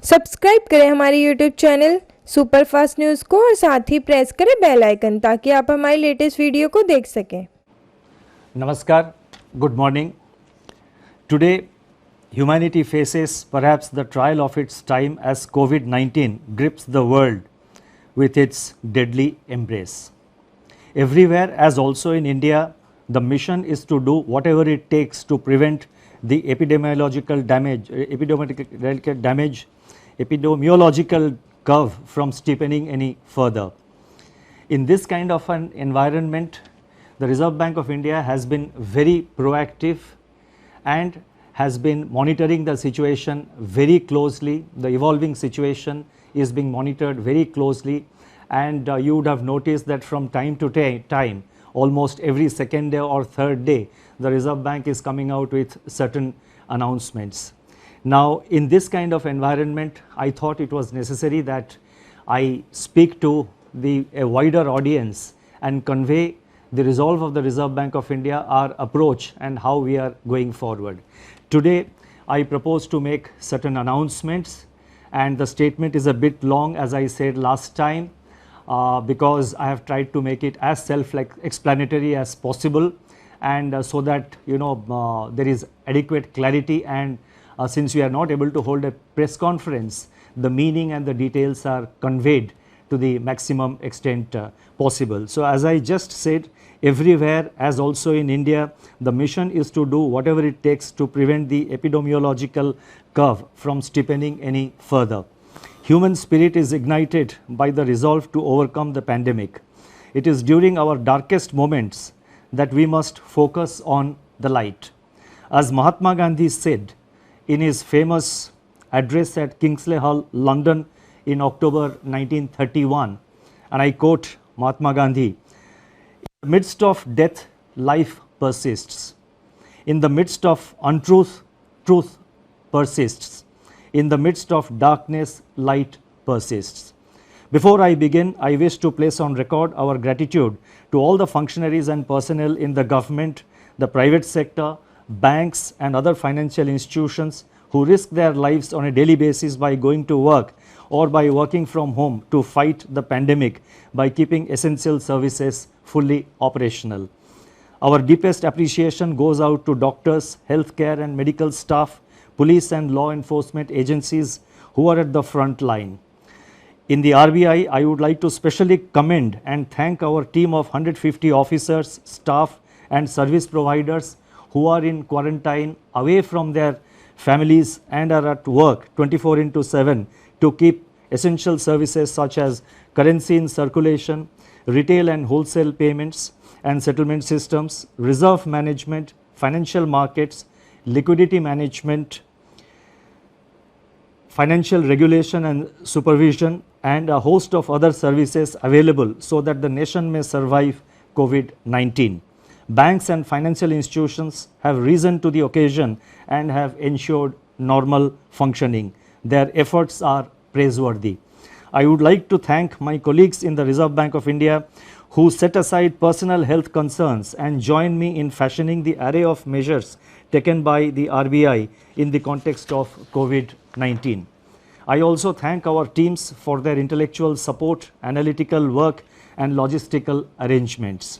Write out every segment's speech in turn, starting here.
Subscribe करें हमारे YouTube channel superfast news को और साथ ही प्रेस करें बेल आइकन ताकि आप हमारी लेटेस्ट वीडियो को देख सकें। Namaskar, good morning. Today, humanity faces perhaps the trial of its time as COVID-19 grips the world with its deadly embrace. Everywhere, as also in India, the mission is to do whatever it takes to prevent the epidemiological curve from steepening any further. In this kind of an environment, the Reserve Bank of India has been very proactive and has been monitoring the situation very closely. The evolving situation is being monitored very closely, and you would have noticed that from time to time, almost every second day or third day, the Reserve Bank is coming out with certain announcements. Now, in this kind of environment, I thought it was necessary that I speak to a wider audience and convey the resolve of the Reserve Bank of India, our approach and how we are going forward. Today, I propose to make certain announcements, and the statement is a bit long, as I said last time, because I have tried to make it as self-explanatory as possible, and so that there is adequate clarity, and since we are not able to hold a press conference, the meaning and the details are conveyed to the maximum extent possible. So, as I just said, everywhere, as also in India, the mission is to do whatever it takes to prevent the epidemiological curve from steepening any further. Human spirit is ignited by the resolve to overcome the pandemic. It is during our darkest moments that we must focus on the light. As Mahatma Gandhi said in his famous address at Kingsley Hall, London in October 1931, and I quote Mahatma Gandhi, "In the midst of death, life persists. In the midst of untruth, truth persists. In the midst of darkness, light persists." Before I begin, I wish to place on record our gratitude to all the functionaries and personnel in the government, the private sector, banks and other financial institutions who risk their lives on a daily basis by going to work or by working from home to fight the pandemic by keeping essential services fully operational. Our deepest appreciation goes out to doctors, healthcare and medical staff, police and law enforcement agencies who are at the front line. In the RBI, I would like to specially commend and thank our team of 150 officers, staff and service providers who are in quarantine away from their families and are at work 24/7 to keep essential services such as currency in circulation, retail and wholesale payments and settlement systems, reserve management, financial markets, liquidity management, financial regulation and supervision, and a host of other services available so that the nation may survive COVID-19. Banks and financial institutions have risen to the occasion and have ensured normal functioning. Their efforts are praiseworthy. I would like to thank my colleagues in the Reserve Bank of India who set aside personal health concerns and joined me in fashioning the array of measures taken by the RBI in the context of COVID-19. I also thank our teams for their intellectual support, analytical work and logistical arrangements.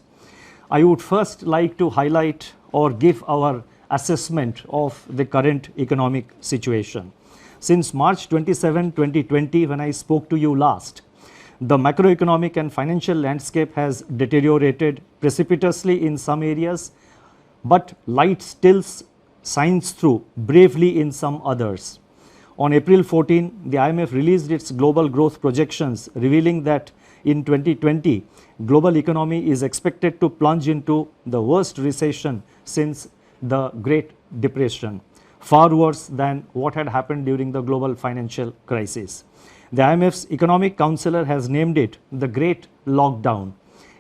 I would first like to highlight or give our assessment of the current economic situation. Since March 27, 2020, when I spoke to you last, the macroeconomic and financial landscape has deteriorated precipitously in some areas, but light still shines through bravely in some others. On April 14, the IMF released its global growth projections, revealing that in 2020, global economy is expected to plunge into the worst recession since the Great Depression, far worse than what had happened during the global financial crisis. The IMF's economic counselor has named it the Great Lockdown,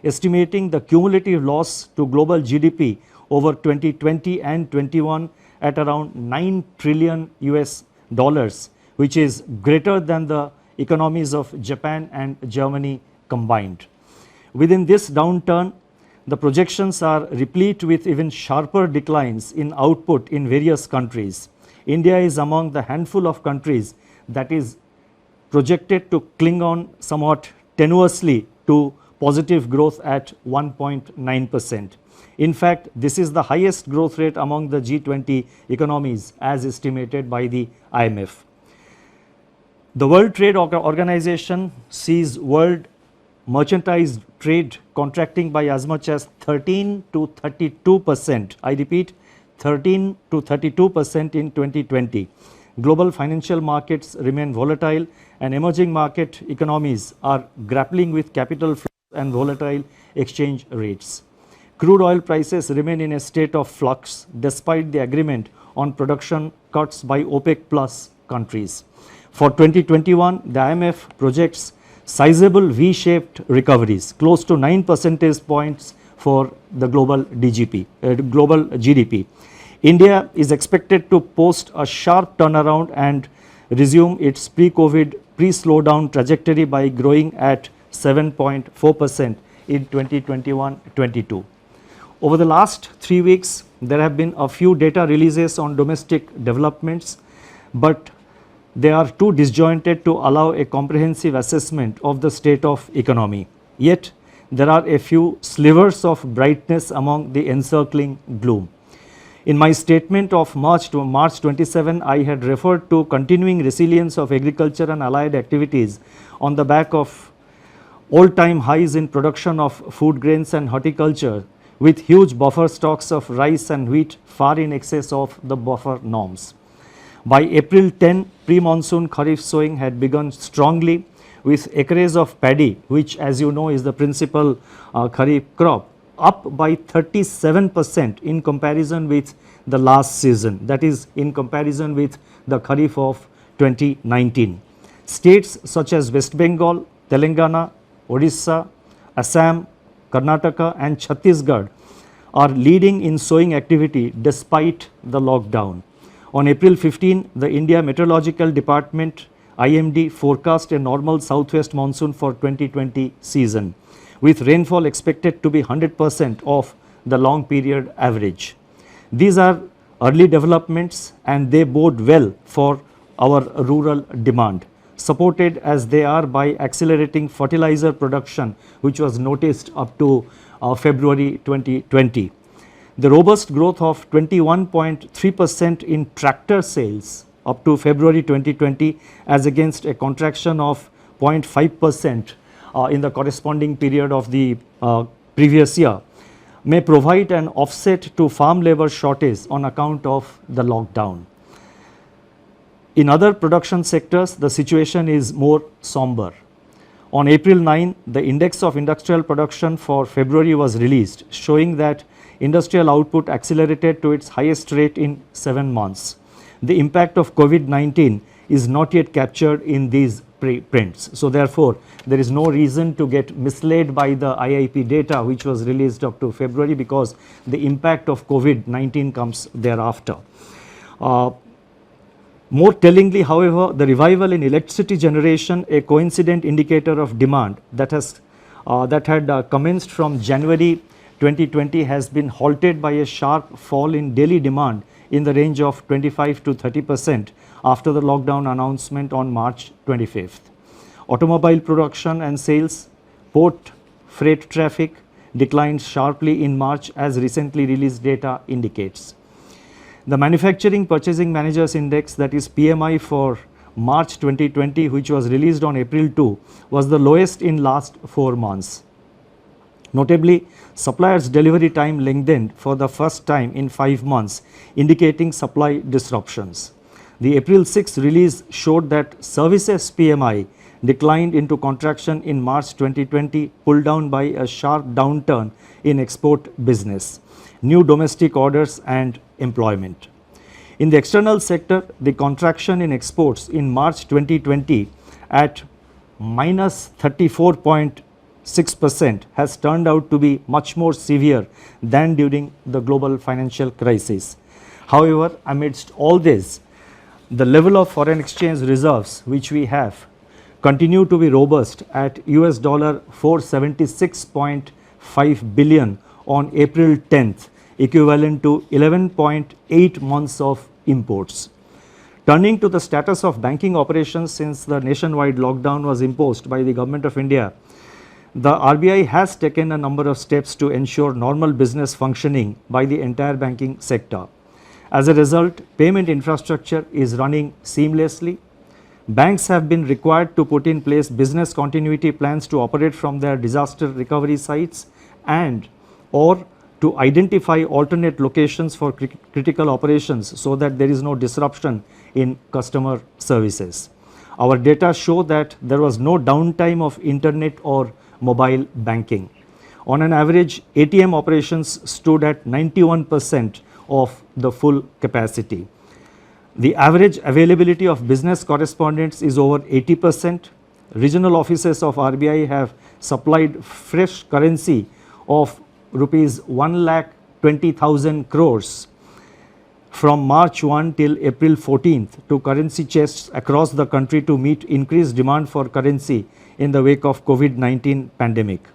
estimating the cumulative loss to global GDP over 2020 and 21 at around $9 trillion, which is greater than the economies of Japan and Germany combined. Within this downturn, the projections are replete with even sharper declines in output in various countries. India is among the handful of countries that is projected to cling on somewhat tenuously to positive growth at 1.9%. In fact, this is the highest growth rate among the G20 economies as estimated by the IMF. The World Trade Organization sees world merchandise trade contracting by as much as 13 to 32%. I repeat, 13 to 32% in 2020. Global financial markets remain volatile and emerging market economies are grappling with capital flows and volatile exchange rates. Crude oil prices remain in a state of flux despite the agreement on production cuts by OPEC plus countries. For 2021, the IMF projects sizable V-shaped recoveries, close to 9 percentage points for the global GDP. India is expected to post a sharp turnaround and resume its pre-COVID, pre-slowdown trajectory by growing at 7.4% in 2021-22. Over the last 3 weeks, there have been a few data releases on domestic developments, but they are too disjointed to allow a comprehensive assessment of the state of economy. Yet, there are a few slivers of brightness among the encircling gloom. In my statement of March 27, I had referred to continuing resilience of agriculture and allied activities on the back of all-time highs in production of food grains and horticulture, with huge buffer stocks of rice and wheat far in excess of the buffer norms. By April 10, pre-monsoon kharif sowing had begun strongly, with acreage of paddy, which as you know is the principal kharif crop, up by 37% in comparison with the last season, that is in comparison with the kharif of 2019. States such as West Bengal, Telangana, Odisha, Assam, Karnataka and Chhattisgarh are leading in sowing activity despite the lockdown. On April 15, the India Meteorological Department IMD forecast a normal southwest monsoon for 2020 season, with rainfall expected to be 100% of the long period average. These are early developments and they bode well for our rural demand, supported as they are by accelerating fertilizer production, which was noticed up to February 2020. The robust growth of 21.3% in tractor sales up to February 2020 as against a contraction of 0.5% in the corresponding period of the previous year may provide an offset to farm labor shortage on account of the lockdown. In other production sectors, the situation is more somber. On April 9, the Index of Industrial Production for February was released, showing that industrial output accelerated to its highest rate in 7 months. The impact of COVID-19 is not yet captured in these prints. So therefore, there is no reason to get misled by the IIP data which was released up to February, because the impact of COVID-19 comes thereafter. More tellingly, however, the revival in electricity generation, a coincident indicator of demand that had commenced from January 2020, has been halted by a sharp fall in daily demand in the range of 25 to 30% after the lockdown announcement on March 25th. Automobile production and sales, port freight traffic declined sharply in March, as recently released data indicates. The Manufacturing Purchasing Managers Index, that is PMI, for March 2020, which was released on April 2, was the lowest in last 4 months. Notably, suppliers' delivery time lengthened for the first time in 5 months, indicating supply disruptions. The April 6 release showed that services PMI declined into contraction in March 2020, pulled down by a sharp downturn in export business, new domestic orders and employment. In the external sector, the contraction in exports in March 2020 at minus 34.6% has turned out to be much more severe than during the global financial crisis. However, amidst all this, the level of foreign exchange reserves which we have continue to be robust at US dollar 476.5 billion on April 10th, equivalent to 11.8 months of imports. Turning to the status of banking operations since the nationwide lockdown was imposed by the Government of India, the RBI has taken a number of steps to ensure normal business functioning by the entire banking sector. As a result, payment infrastructure is running seamlessly. Banks have been required to put in place business continuity plans to operate from their disaster recovery sites and or to identify alternate locations for critical operations so that there is no disruption in customer services. Our data show that there was no downtime of internet or mobile banking. On an average, ATM operations stood at 91% of the full capacity. The average availability of business correspondents is over 80%. Regional offices of RBI have supplied fresh currency of rupees 1,20,000 crores from March 1 till April 14th to currency chests across the country to meet increased demand for currency in the wake of COVID-19 pandemic.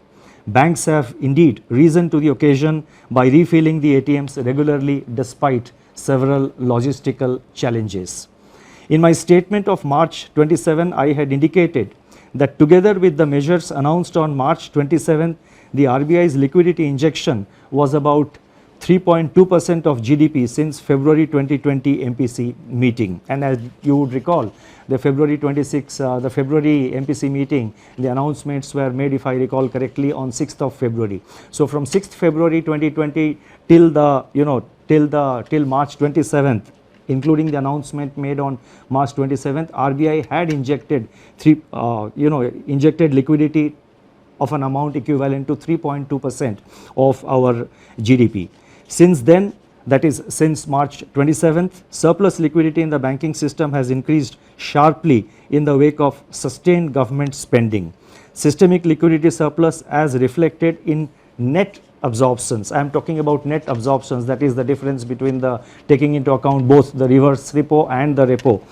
Banks have indeed risen to the occasion by refilling the ATMs regularly despite several logistical challenges. In my statement of March 27, I had indicated that together with the measures announced on March 27, the RBI's liquidity injection was about 3.2% of GDP since February 2020 MPC meeting. And as you would recall, the February MPC meeting, the announcements were made, if I recall correctly, on 6th of February. So from 6th February 2020 till March 27th, including the announcement made on March 27th, RBI had injected liquidity of an amount equivalent to 3.2% of our GDP. Since then, that is since March 27th, surplus liquidity in the banking system has increased sharply in the wake of sustained government spending. Systemic liquidity surplus as reflected in net absorptions. I am talking about net absorptions, that is the difference between the taking into account both the reverse repo and the repo.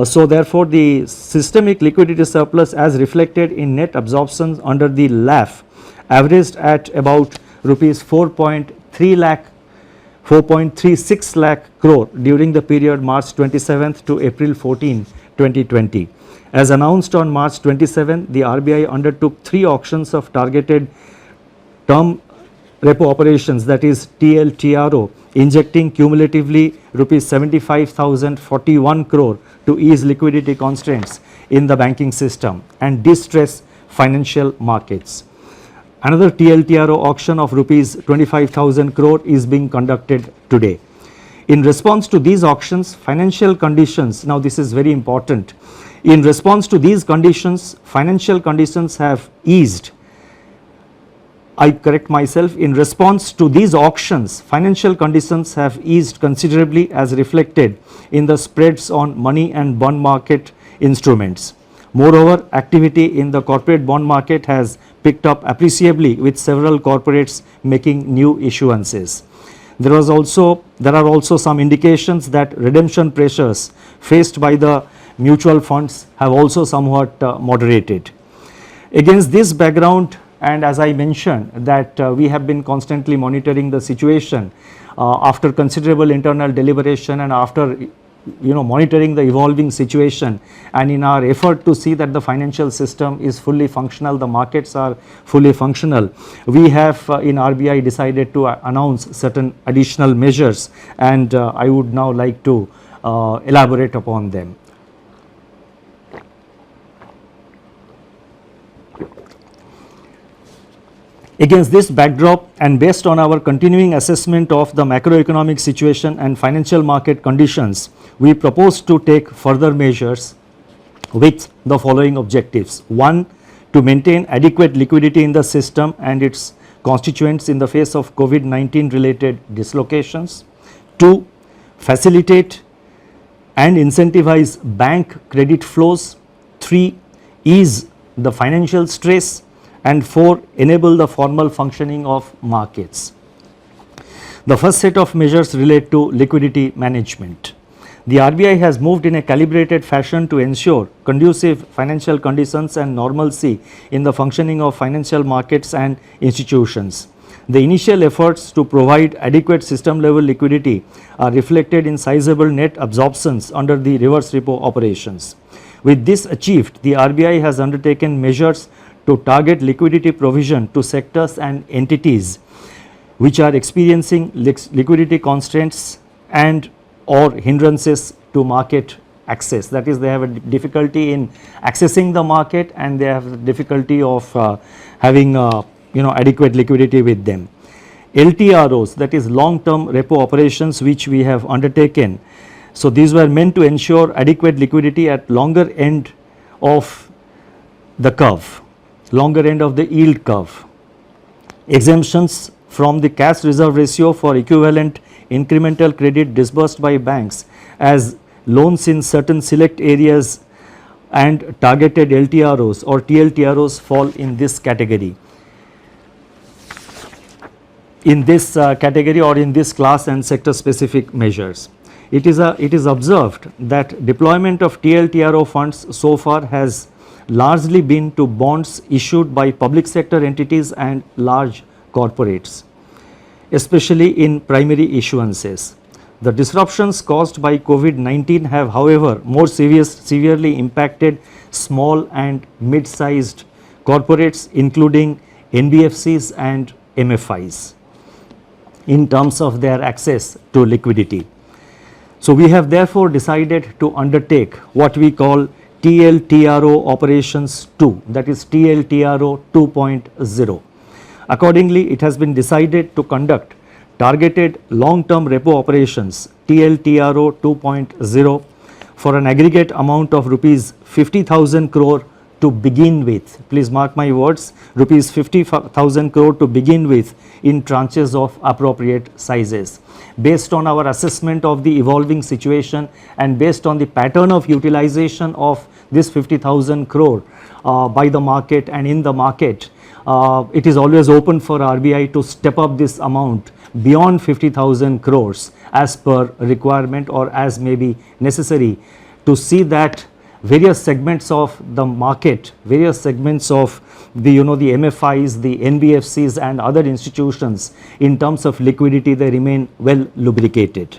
So therefore, the systemic liquidity surplus as reflected in net absorptions under the LAF averaged at about rupees 4.36 lakh crore during the period March 27th to April 14, 2020. As announced on March 27, the RBI undertook 3 auctions of targeted term repo operations, that is TLTRO, injecting cumulatively rupees 75,041 crore to ease liquidity constraints in the banking system and distress financial markets. Another TLTRO auction of rupees 25,000 crore is being conducted today. In response to these auctions, financial conditions, now this is very important, in response to these conditions, financial conditions have eased. I correct myself, in response to these auctions, financial conditions have eased considerably as reflected in the spreads on money and bond market instruments. Moreover, activity in the corporate bond market has picked up appreciably with several corporates making new issuances. There are also some indications that redemption pressures faced by the mutual funds have also somewhat moderated. Against this background, and as I mentioned that we have been constantly monitoring the situation after considerable internal deliberation and after monitoring the evolving situation, and in our effort to see that the financial system is fully functional, the markets are fully functional, we have in RBI decided to announce certain additional measures, and I would now like to elaborate upon them. Against this backdrop and based on our continuing assessment of the macroeconomic situation and financial market conditions, we propose to take further measures with the following objectives. 1. To maintain adequate liquidity in the system and its constituents in the face of COVID-19 related dislocations. 2. Facilitate and incentivize bank credit flows. 3. Ease the financial stress. And 4. Enable the formal functioning of markets. The first set of measures relate to liquidity management. The RBI has moved in a calibrated fashion to ensure conducive financial conditions and normalcy in the functioning of financial markets and institutions. The initial efforts to provide adequate system level liquidity are reflected in sizable net absorptions under the reverse repo operations. With this achieved, the RBI has undertaken measures to target liquidity provision to sectors and entities which are experiencing liquidity constraints and or hindrances to market access. That is, they have a difficulty in accessing the market and they have the difficulty of having adequate liquidity with them. LTROs, that is long term repo operations, which we have undertaken. So these were meant to ensure adequate liquidity at longer end of the curve, longer end of the yield curve. Exemptions from the cash reserve ratio for equivalent incremental credit disbursed by banks as loans in certain select areas and targeted LTROs or TLTROs fall in this category. In this category or in this class and sector specific measures. It is observed that deployment of TLTRO funds so far has largely been to bonds issued by public sector entities and large corporates, especially in primary issuances. The disruptions caused by COVID-19 have, however, more severely impacted small and mid-sized corporates, including NBFCs and MFIs, in terms of their access to liquidity. So we have therefore decided to undertake what we call TLTRO operations 2, that is TLTRO 2.0. Accordingly, it has been decided to conduct targeted long term repo operations TLTRO 2.0 for an aggregate amount of rupees 50,000 crore to begin with. Please mark my words, rupees 50,000 crore to begin with in tranches of appropriate sizes. Based on our assessment of the evolving situation and based on the pattern of utilization of this 50,000 crore by the market and in the market, it is always open for RBI to step up this amount beyond 50,000 crores as per requirement or as may be necessary to see that various segments of the market, various segments of the the MFIs, the NBFCs and other institutions in terms of liquidity, they remain well lubricated.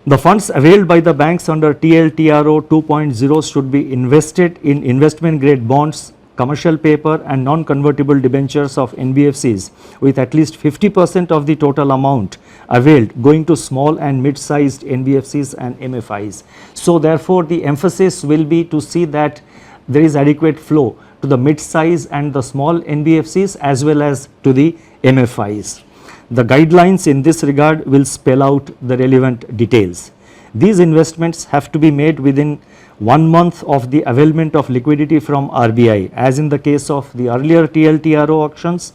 The funds availed by the banks under TLTRO 2.0 should be invested in investment grade bonds, commercial paper and non-convertible debentures of NBFCs with at least 50% of the total amount availed going to small and mid-sized NBFCs and MFIs. So therefore, the emphasis will be to see that there is adequate flow to the mid-size and the small NBFCs as well as to the MFIs. The guidelines in this regard will spell out the relevant details. These investments have to be made within 1 month of the availment of liquidity from RBI, as in the case of the earlier TLTRO auctions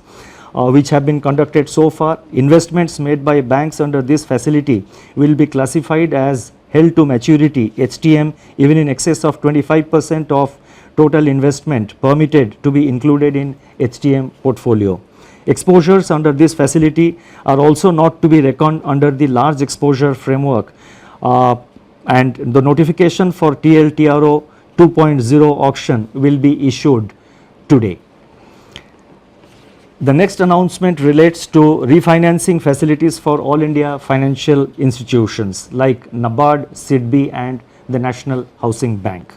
which have been conducted so far. Investments made by banks under this facility will be classified as held to maturity HTM even in excess of 25% of total investment permitted to be included in HTM portfolio. Exposures under this facility are also not to be reckoned under the large exposure framework and the notification for TLTRO 2.0 auction will be issued today. The next announcement relates to refinancing facilities for all India financial institutions like NABARD, SIDBI and the National Housing Bank.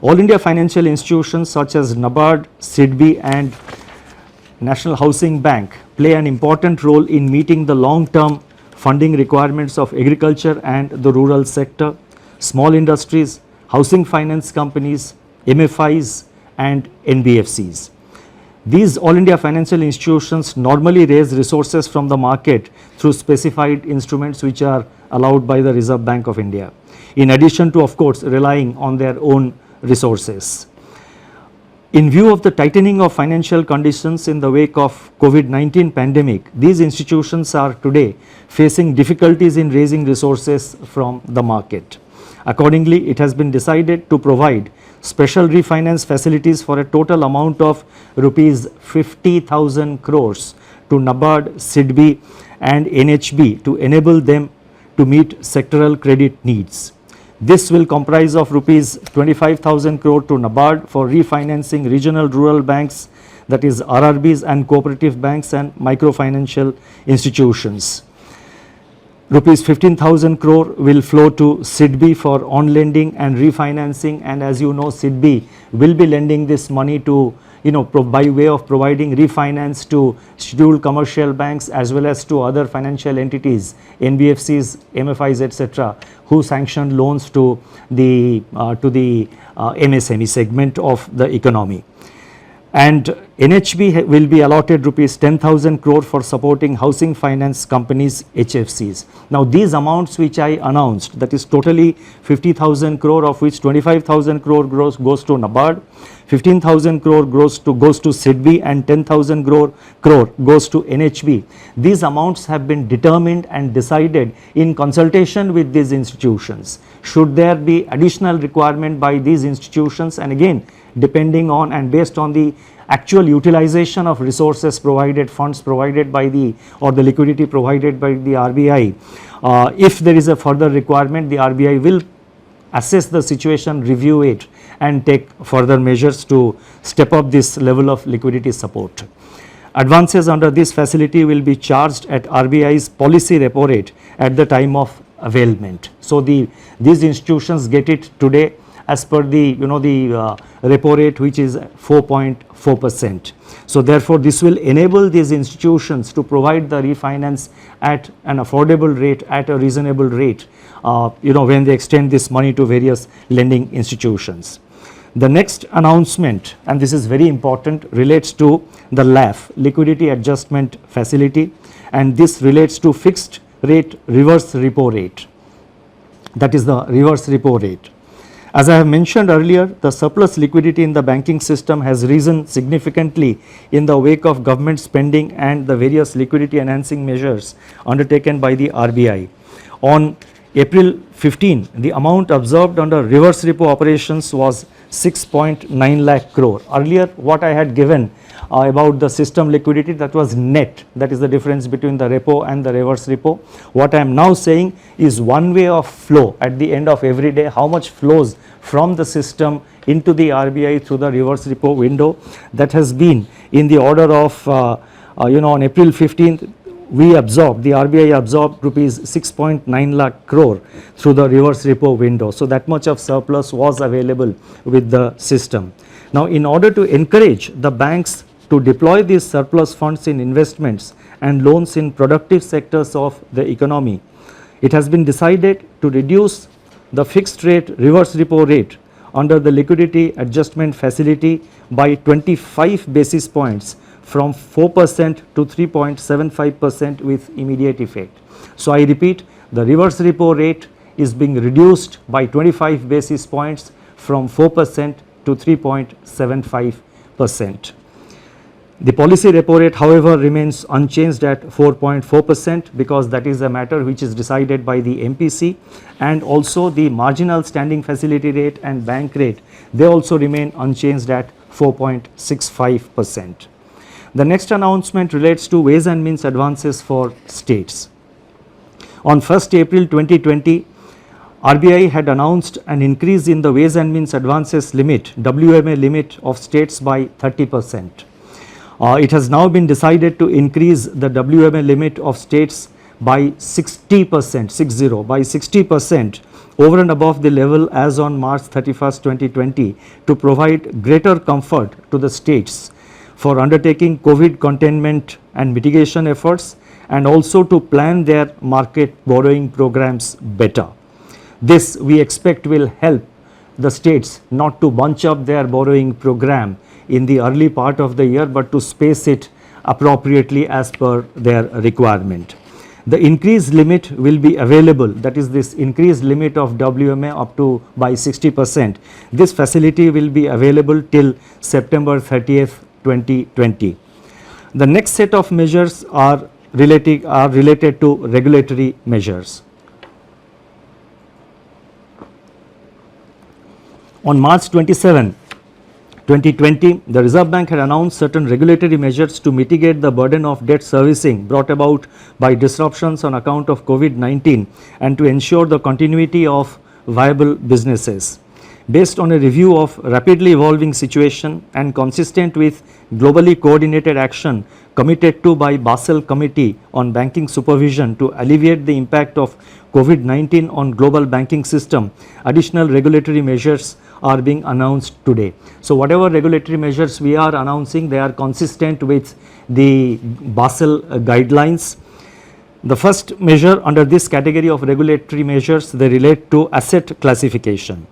All India financial institutions such as NABARD, SIDBI and National Housing Bank play an important role in meeting the long-term funding requirements of agriculture and the rural sector, small industries, housing finance companies, MFIs and NBFCs. These all India financial institutions normally raise resources from the market through specified instruments which are allowed by the Reserve Bank of India, in addition to of course relying on their own resources. In view of the tightening of financial conditions in the wake of COVID-19 pandemic, these institutions are today facing difficulties in raising resources from the market. Accordingly, it has been decided to provide special refinance facilities for a total amount of rupees 50,000 crores to NABARD, SIDBI and NHB to enable them to meet sectoral credit needs. This will comprise of rupees 25,000 crore to NABARD for refinancing regional rural banks that is RRBs and cooperative banks and microfinancial institutions. Rupees 15,000 crore will flow to SIDBI for on-lending and refinancing, and as you know, SIDBI will be lending this money to, by way of providing refinance to scheduled commercial banks as well as to other financial entities, NBFCs, MFIs, etc., who sanction loans to the MSME segment of the economy. And NHB will be allotted rupees 10,000 crore for supporting housing finance companies, HFCs. Now these amounts which I announced, that is totally 50,000 crore, of which 25,000 crore goes to NABARD, 15,000 crore goes to SIDBI, and 10,000 crore goes to NHB. These amounts have been determined and decided in consultation with these institutions. Should there be additional requirement by these institutions, and again depending on and based on the actual utilization of resources provided, funds provided by the liquidity provided by the RBI, if there is a further requirement, the RBI will assess the situation, review it, and take further measures to step up this level of liquidity support. Advances under this facility will be charged at RBI's policy repo rate at the time of availment. So these institutions get it today as per the repo rate, which is 4.4%. So therefore this will enable these institutions to provide the refinance at an affordable rate, at a reasonable rate, when they extend this money to various lending institutions. The next announcement, and this is very important, relates to the LAF, Liquidity Adjustment Facility, and this relates to fixed rate reverse repo rate, that is the reverse repo rate. As I have mentioned earlier, the surplus liquidity in the banking system has risen significantly in the wake of government spending and the various liquidity enhancing measures undertaken by the RBI. On April 15, the amount observed under reverse repo operations was 6.9 lakh crore. Earlier what I had given about the system liquidity, that was net, that is the difference between the repo and the reverse repo. What I am now saying is one way of flow at the end of every day, how much flows from the system into the RBI through the reverse repo window. That has been in the order of on April 15th the RBI absorbed rupees 6.9 lakh crore through the reverse repo window. So that much of surplus was available with the system. Now in order to encourage the banks to deploy these surplus funds in investments and loans in productive sectors of the economy, it has been decided to reduce the fixed rate reverse repo rate under the liquidity adjustment facility by 25 basis points from 4% to 3.75% with immediate effect. So I repeat, the reverse repo rate is being reduced by 25 basis points from 4% to 3.75%. The policy repo rate, however, remains unchanged at 4.4% because that is a matter which is decided by the MPC, and also the marginal standing facility rate and bank rate, they also remain unchanged at 4.65%. The next announcement relates to ways and means advances for states. On 1st April 2020, RBI had announced an increase in the ways and means advances limit, WMA limit of states by 30%. It has now been decided to increase the WMA limit of states by 60% over and above the level as on March 31st, 2020 to provide greater comfort to the states for undertaking COVID containment and mitigation efforts, and also to plan their market borrowing programs better. This we expect will help the states not to bunch up their borrowing program in the early part of the year, but to space it appropriately as per their requirement. The increased limit will be available, that is this increased limit of WMA up to by 60%. This facility will be available till September 30th, 2020. The next set of measures are related to regulatory measures. On March 27, 2020, the Reserve Bank had announced certain regulatory measures to mitigate the burden of debt servicing brought about by disruptions on account of COVID-19 and to ensure the continuity of viable businesses. Based on a review of rapidly evolving situation and consistent with globally coordinated action committed to by Basel Committee on Banking Supervision to alleviate the impact of COVID-19 on global banking system, additional regulatory measures are being announced today. So whatever regulatory measures we are announcing, they are consistent with the Basel guidelines. The first measure under this category of regulatory measures, they relate to asset classification.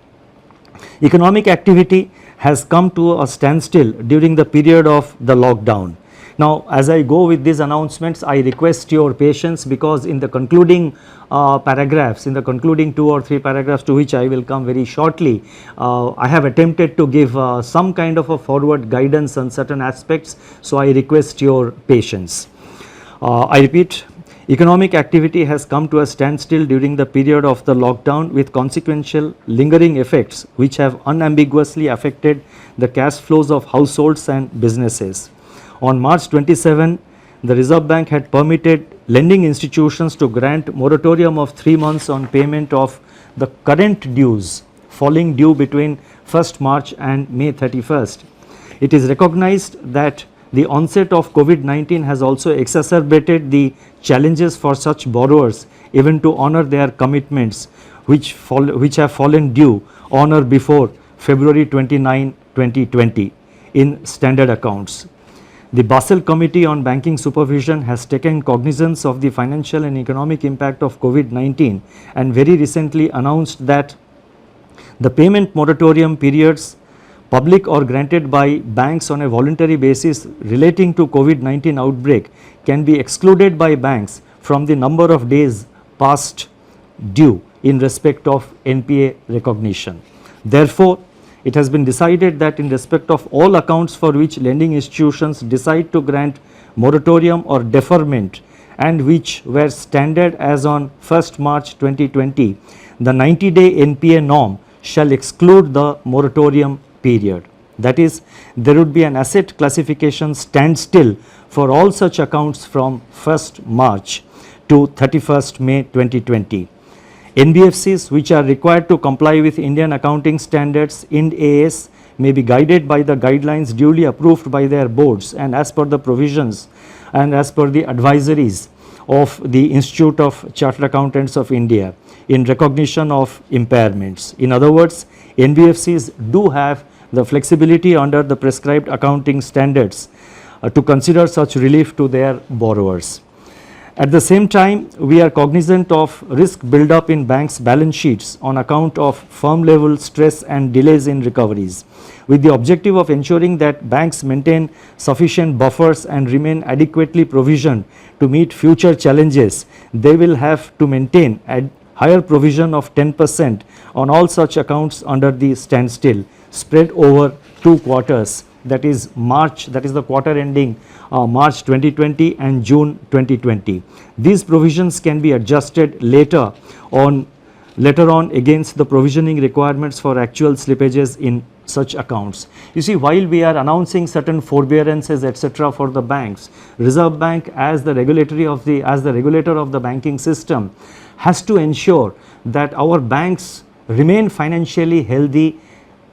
Economic activity has come to a standstill during the period of the lockdown. Now, as I go with these announcements, I request your patience, because in the concluding paragraphs, in the concluding 2 or 3 paragraphs to which I will come very shortly, I have attempted to give some kind of a forward guidance on certain aspects. So, I request your patience. I repeat, economic activity has come to a standstill during the period of the lockdown, with consequential lingering effects which have unambiguously affected the cash flows of households and businesses. On March 27, the Reserve Bank had permitted lending institutions to grant moratorium of 3 months on payment of the current dues falling due between 1st March and May 31st. It is recognized that the onset of COVID-19 has also exacerbated the challenges for such borrowers even to honor their commitments which have fallen due on or before February 29, 2020 in standard accounts. The Basel Committee on Banking Supervision has taken cognizance of the financial and economic impact of COVID-19 and very recently announced that the payment moratorium periods, public or granted by banks on a voluntary basis relating to COVID-19 outbreak, can be excluded by banks from the number of days past due in respect of NPA recognition. Therefore, it has been decided that in respect of all accounts for which lending institutions decide to grant moratorium or deferment and which were standard as on 1st March 2020, the 90-day NPA norm shall exclude the moratorium period. That is, there would be an asset classification standstill for all such accounts from 1st March to 31st May 2020. NBFCs which are required to comply with Indian accounting standards Ind AS may be guided by the guidelines duly approved by their boards and as per the provisions and as per the advisories of the Institute of Chartered Accountants of India in recognition of impairments. In other words, NBFCs do have the flexibility under the prescribed accounting standards to consider such relief to their borrowers. At the same time, we are cognizant of risk build-up in banks' balance sheets on account of firm-level stress and delays in recoveries. With the objective of ensuring that banks maintain sufficient buffers and remain adequately provisioned to meet future challenges, they will have to maintain a higher provision of 10% on all such accounts under the standstill, spread over 2 quarters, that is March, that is the quarter ending March 2020 and June 2020. These provisions can be adjusted later on against the provisioning requirements for actual slippages in such accounts. You see, while we are announcing certain forbearances etc. for the banks, Reserve Bank as the regulator of the banking system has to ensure that our banks remain financially healthy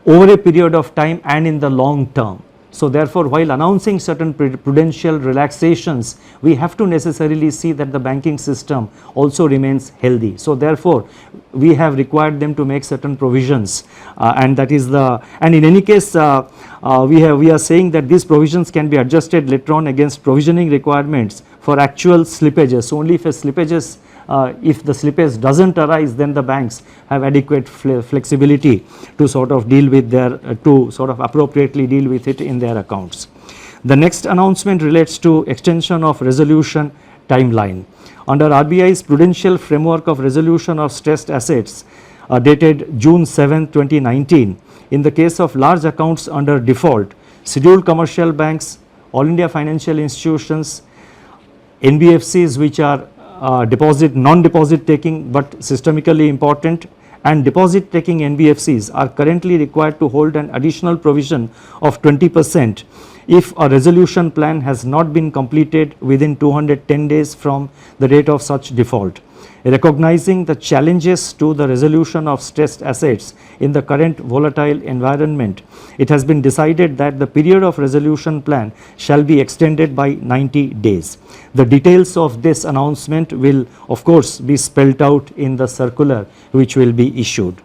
over a period of time and in the long term. So therefore, while announcing certain prudential relaxations, we have to necessarily see that the banking system also remains healthy. So therefore, we have required them to make certain provisions, and that is and in any case we are saying that these provisions can be adjusted later on against provisioning requirements for actual slippages. Only if if the slippage doesn't arise, then the banks have adequate flexibility to sort of deal with appropriately deal with it in their accounts. The next announcement relates to extension of resolution timeline. Under RBI's prudential framework of resolution of stressed assets dated June 7, 2019, in the case of large accounts under default, scheduled commercial banks, all India financial institutions, NBFCs which are non-deposit taking but systemically important, and deposit taking NBFCs are currently required to hold an additional provision of 20% if a resolution plan has not been completed within 210 days from the date of such default. Recognizing the challenges to the resolution of stressed assets in the current volatile environment, it has been decided that the period of resolution plan shall be extended by 90 days. The details of this announcement will of course be spelled out in the circular which will be issued.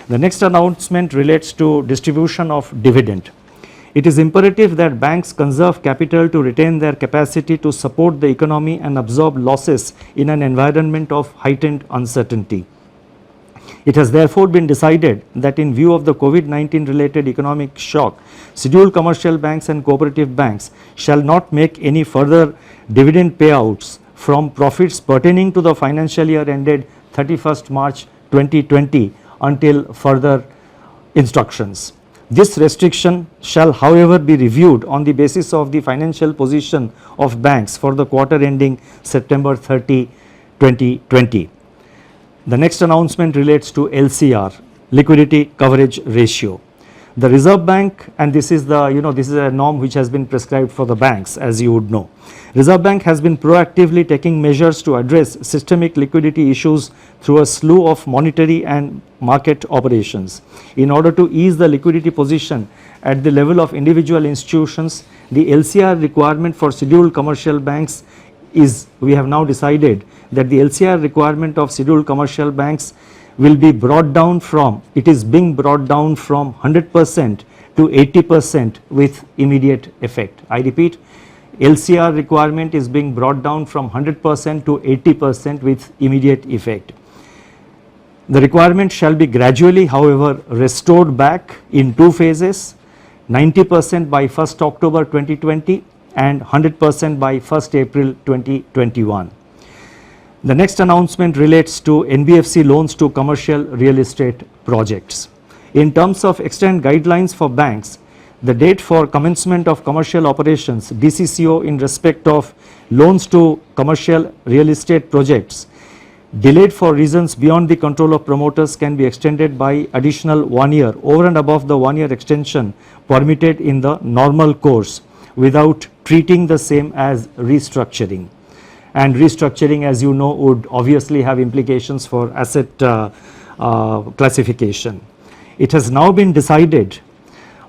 The next announcement relates to distribution of dividend. It is imperative that banks conserve capital to retain their capacity to support the economy and absorb losses in an environment of heightened uncertainty. It has therefore been decided that in view of the COVID-19 related economic shock, scheduled commercial banks and cooperative banks shall not make any further dividend payouts from profits pertaining to the financial year ended 31st March 2020 until further instructions. This restriction shall however be reviewed on the basis of the financial position of banks for the quarter ending September 30, 2020. The next announcement relates to LCR, liquidity coverage ratio. The Reserve Bank, and this is this is a norm which has been prescribed for the banks, as you would know. Reserve Bank has been proactively taking measures to address systemic liquidity issues through a slew of monetary and market operations. In order to ease the liquidity position at the level of individual institutions, the LCR requirement for scheduled commercial banks is, we have now decided that the LCR requirement of scheduled commercial banks will be brought down from, it is being brought down from 100% to 80% with immediate effect. I repeat, LCR requirement is being brought down from 100% to 80% with immediate effect. The requirement shall be gradually, however, restored back in two phases, 90% by 1st October 2020 and 100% by 1st April 2021. The next announcement relates to NBFC loans to commercial real estate projects. In terms of extant guidelines for banks, the date for commencement of commercial operations DCCO in respect of loans to commercial real estate projects delayed for reasons beyond the control of promoters can be extended by additional 1 year over and above the 1 year extension permitted in the normal course without treating the same as restructuring. And restructuring, as you know, would obviously have implications for asset classification. It has now been decided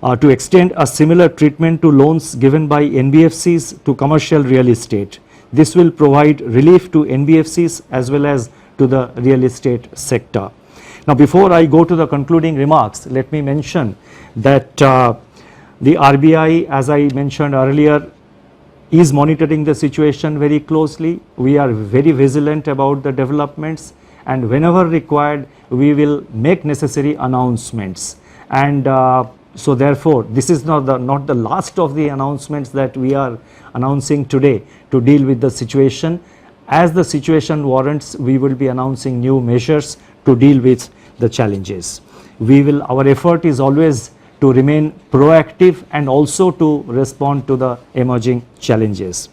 to extend a similar treatment to loans given by NBFCs to commercial real estate. This will provide relief to NBFCs as well as to the real estate sector. Now, before I go to the concluding remarks, let me mention that the RBI, as I mentioned earlier, is monitoring the situation very closely. We are very vigilant about the developments, and whenever required we will make necessary announcements. And so therefore this is not the last of the announcements that we are announcing today to deal with the situation. As the situation warrants, we will be announcing new measures to deal with the challenges. Our effort is always to remain proactive and also to respond to the emerging challenges.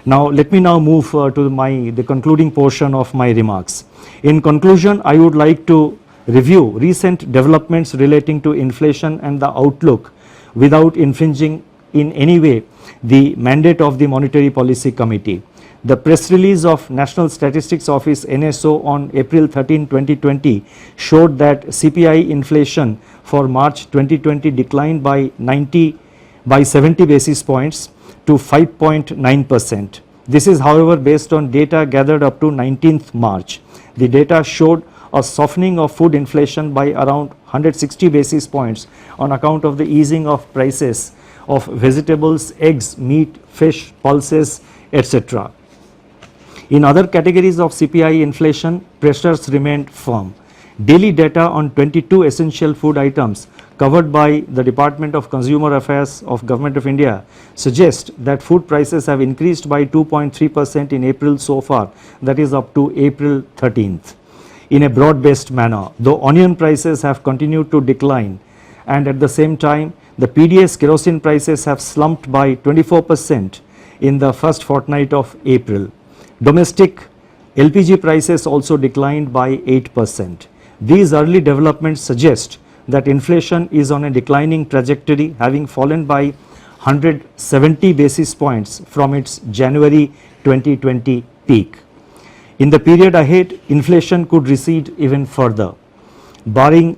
Now let me now move to the concluding portion of my remarks. In conclusion, I would like to review recent developments relating to inflation and the outlook without infringing in any way the mandate of the Monetary Policy Committee. The press release of National Statistics Office NSO on April 13, 2020 showed that CPI inflation for March 2020 declined by 70 basis points to 5.9%. This is, however, based on data gathered up to 19th March. The data showed a softening of food inflation by around 160 basis points on account of the easing of prices of vegetables, eggs, meat, fish, pulses, etc. In other categories of CPI inflation, pressures remained firm. Daily data on 22 essential food items covered by the Department of Consumer Affairs of Government of India suggest that food prices have increased by 2.3% in April so far, that is up to April 13th, in a broad-based manner, though onion prices have continued to decline, and at the same time the PDS kerosene prices have slumped by 24% in the first fortnight of April. Domestic LPG prices also declined by 8%. These early developments suggest that inflation is on a declining trajectory, having fallen by 170 basis points from its January 2020 peak. In the period ahead, inflation could recede even further, barring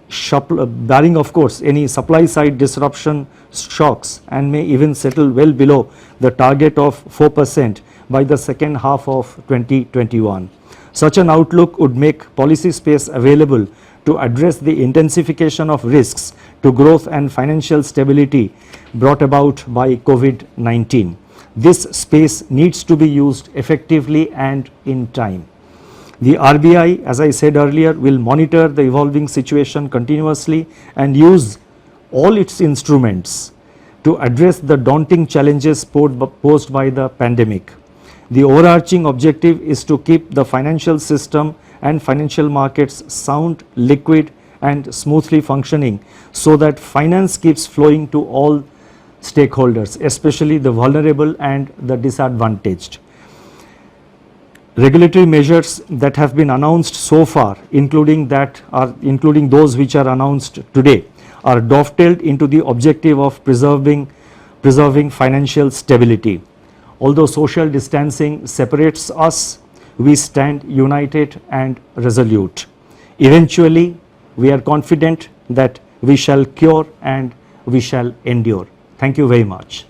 of course any supply side disruption shocks, and may even settle well below the target of 4% by the second half of 2021. Such an outlook would make policy space available to address the intensification of risks to growth and financial stability brought about by COVID-19. This space needs to be used effectively and in time. The RBI, as I said earlier, will monitor the evolving situation continuously and use all its instruments to address the daunting challenges posed by the pandemic. The overarching objective is to keep the financial system and financial markets sound, liquid and smoothly functioning, so that finance keeps flowing to all stakeholders, especially the vulnerable and the disadvantaged. Regulatory measures that have been announced so far, including those which are announced today, are dovetailed into the objective of preserving financial stability. Although social distancing separates us, we stand united and resolute. Eventually, we are confident that we shall cure and we shall endure. Thank you very much.